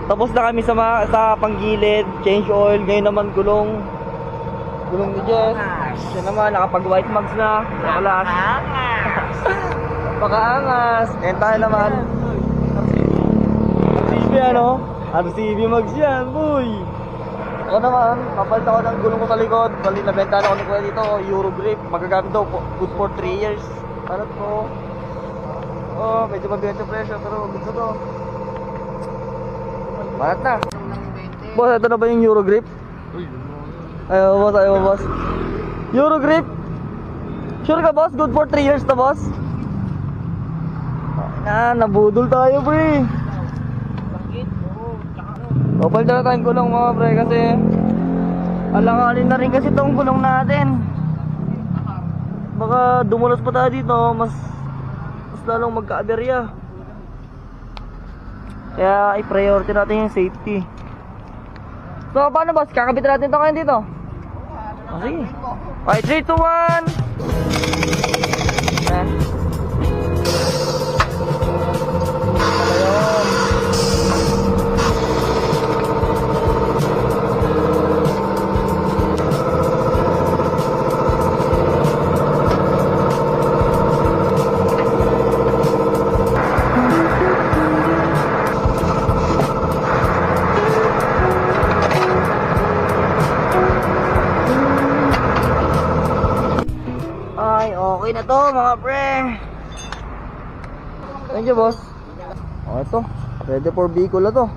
Tapos na kami sa panggilid, change oil, ngayon naman gulong ni Jess. Siya naman, nakapag white mags na. Wala. Pakaangas. And tayo naman. RCB ano? RCB mags yan, boy. Ako naman, kapalit ako ng gulong ko sa likod. Bali, nabenta na ako ng kuya dito, Euro grip. Magagamit daw, good for 3 years. Ano to? Oh, medyo mabigat yung presyo, pero good na to. Balat na. Boss, ito na ba yung Euro grip? Ayaw boss. Euro grip? Sure ka boss? Good for 3 years na boss? Nabudol tayo pre. Kapal na tayong gulong mga pre kasi alanganin na rin kasi itong gulong natin. Baka dumulas pa tayo dito, mas lalong magka-aberya. Kaya i-priority natin yung safety. So paano boss? Kakabit natin ito ngayon dito? Sige. Okay, 3, 2, 1. Ayun. Okay na to mga pre. Thank you boss. Oh, ito ready for vehicle na to.